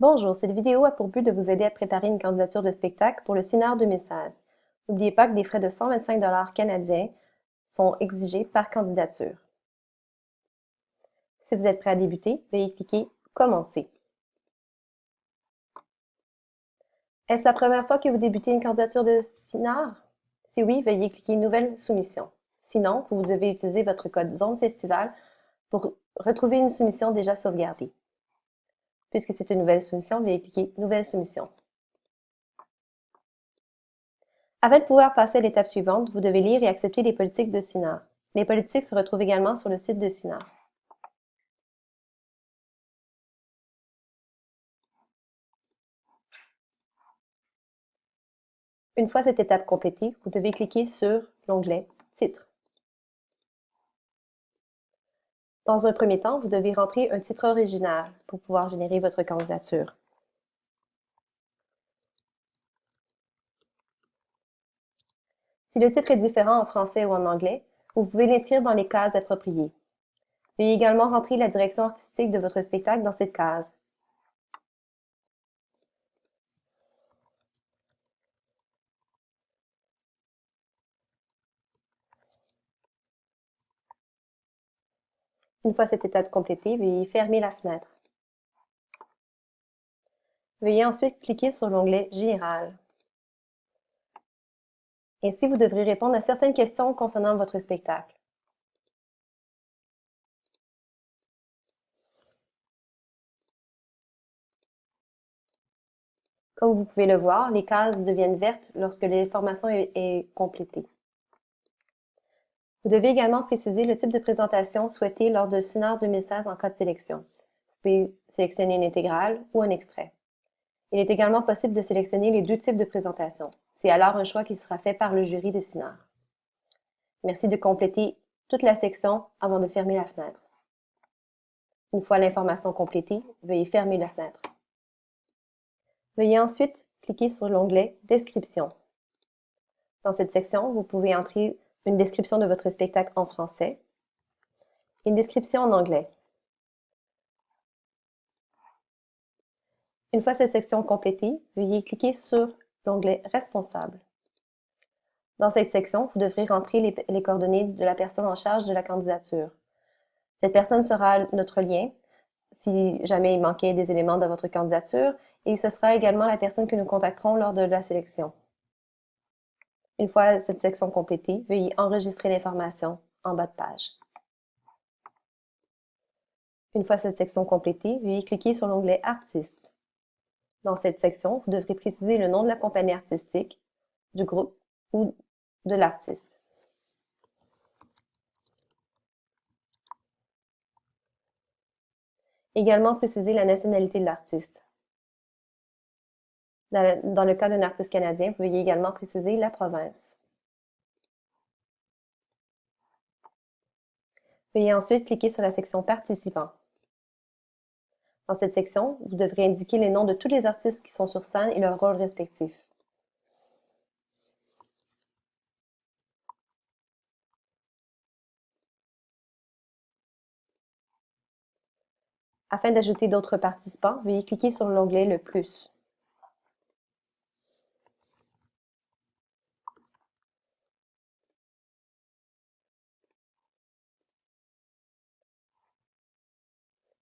Bonjour, cette vidéo a pour but de vous aider à préparer une candidature de spectacle pour le CINAR 2016. N'oubliez pas que des frais de 125 canadiens sont exigés par candidature. Si vous êtes prêt à débuter, veuillez cliquer Commencer. Est-ce la première fois que vous débutez une candidature de CINAR? Si oui, veuillez cliquer Nouvelle soumission. Sinon, vous devez utiliser votre code Zone Festival pour retrouver une soumission déjà sauvegardée. Puisque c'est une nouvelle soumission, veuillez cliquer Nouvelle soumission. Afin de pouvoir passer à l'étape suivante, vous devez lire et accepter les politiques de CINAR. Les politiques se retrouvent également sur le site de CINAR. Une fois cette étape complétée, vous devez cliquer sur l'onglet Titre. Dans un premier temps, vous devez rentrer un titre original pour pouvoir générer votre candidature. Si le titre est différent en français ou en anglais, vous pouvez l'inscrire dans les cases appropriées. Veuillez également rentrer la direction artistique de votre spectacle dans cette case. Une fois cette étape complétée, veuillez fermer la fenêtre. Veuillez ensuite cliquer sur l'onglet Général. Ainsi, vous devrez répondre à certaines questions concernant votre spectacle. Comme vous pouvez le voir, les cases deviennent vertes lorsque l'information est complétée. Vous devez également préciser le type de présentation souhaité lors de CINAR 2016 en cas de sélection. Vous pouvez sélectionner une intégrale ou un extrait. Il est également possible de sélectionner les deux types de présentation. C'est alors un choix qui sera fait par le jury de CINAR. Merci de compléter toute la section avant de fermer la fenêtre. Une fois l'information complétée, veuillez fermer la fenêtre. Veuillez ensuite cliquer sur l'onglet Description. Dans cette section, vous pouvez entrer une description de votre spectacle en français et une description en anglais. Une fois cette section complétée, veuillez cliquer sur l'onglet Responsable. Dans cette section, vous devrez rentrer les coordonnées de la personne en charge de la candidature. Cette personne sera notre lien si jamais il manquait des éléments de votre candidature et ce sera également la personne que nous contacterons lors de la sélection. Une fois cette section complétée, veuillez enregistrer l'information en bas de page. Une fois cette section complétée, veuillez cliquer sur l'onglet Artiste. Dans cette section, vous devrez préciser le nom de la compagnie artistique, du groupe ou de l'artiste. Également préciser la nationalité de l'artiste. Dans le cas d'un artiste canadien, veuillez également préciser la province. Veuillez ensuite cliquer sur la section Participants. Dans cette section, vous devrez indiquer les noms de tous les artistes qui sont sur scène et leur rôle respectif. Afin d'ajouter d'autres participants, veuillez cliquer sur l'onglet Le plus.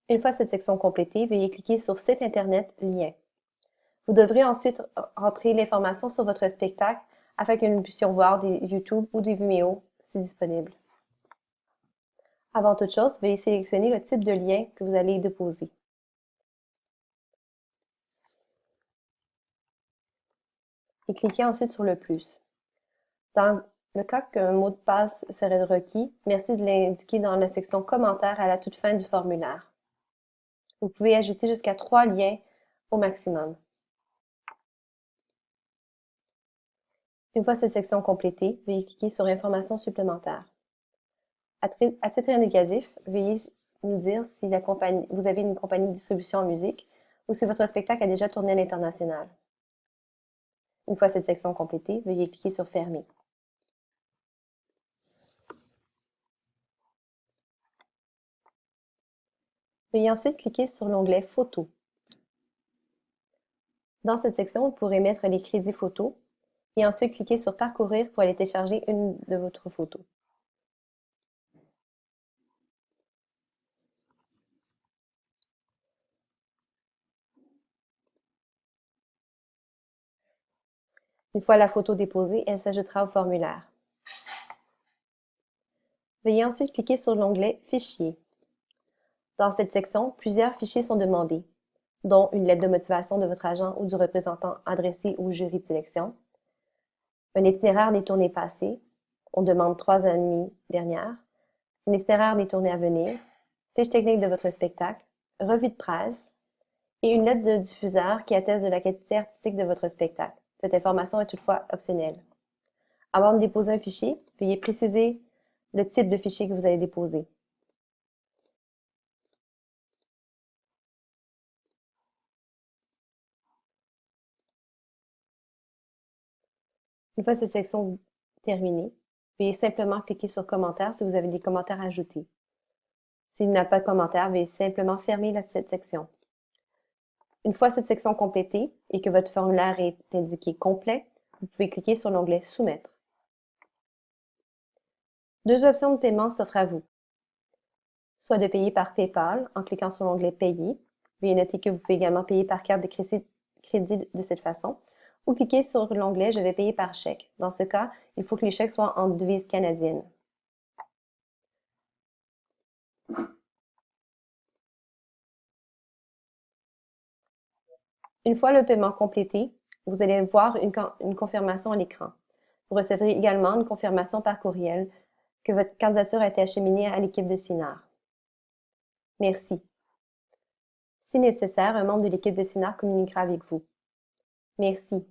Une fois cette section complétée, veuillez cliquer sur Site Internet Lien. Vous devrez ensuite entrer l'information sur votre spectacle afin que nous puissions voir des YouTube ou des Vimeo si disponibles. Avant toute chose, veuillez sélectionner le type de lien que vous allez déposer. Et cliquez ensuite sur le plus. Dans le cas qu'un mot de passe serait requis, merci de l'indiquer dans la section Commentaires à la toute fin du formulaire. Vous pouvez ajouter jusqu'à 3 liens au maximum. Une fois cette section complétée, veuillez cliquer sur Informations supplémentaires. À titre indicatif, veuillez nous dire si vous avez une compagnie de distribution en musique ou si votre spectacle a déjà tourné à l'international. Une fois cette section complétée, veuillez cliquer sur Fermer. Veuillez ensuite cliquer sur l'onglet Photos. Dans cette section, vous pourrez mettre les crédits photos et ensuite cliquer sur Parcourir pour aller télécharger une de votre photo. Une fois la photo déposée, elle s'ajoutera au formulaire. Veuillez ensuite cliquer sur l'onglet Fichier. Dans cette section, plusieurs fichiers sont demandés, dont une lettre de motivation de votre agent ou du représentant adressée au jury de sélection, un itinéraire des tournées passées, on demande 3 années dernières, un itinéraire des tournées à venir, fiche technique de votre spectacle, revue de presse et une lettre de diffuseur qui atteste de la qualité artistique de votre spectacle. Cette information est toutefois optionnelle. Avant de déposer un fichier, veuillez préciser le type de fichier que vous allez déposer. Une fois cette section terminée, veuillez simplement cliquer sur Commentaires si vous avez des commentaires à ajouter. S'il n'y a pas de commentaire, veuillez simplement fermer cette section. Une fois cette section complétée et que votre formulaire est indiqué complet, vous pouvez cliquer sur l'onglet Soumettre. Deux options de paiement s'offrent à vous. Soit de payer par PayPal en cliquant sur l'onglet Payer. Veuillez noter que vous pouvez également payer par carte de crédit de cette façon, ou cliquer sur l'onglet Je vais payer par chèque. Dans ce cas, il faut que les chèques soient en devise canadienne. Une fois le paiement complété, vous allez voir une confirmation à l'écran. Vous recevrez également une confirmation par courriel que votre candidature a été acheminée à l'équipe de CINAR. Merci. Si nécessaire, un membre de l'équipe de CINAR communiquera avec vous. Merci.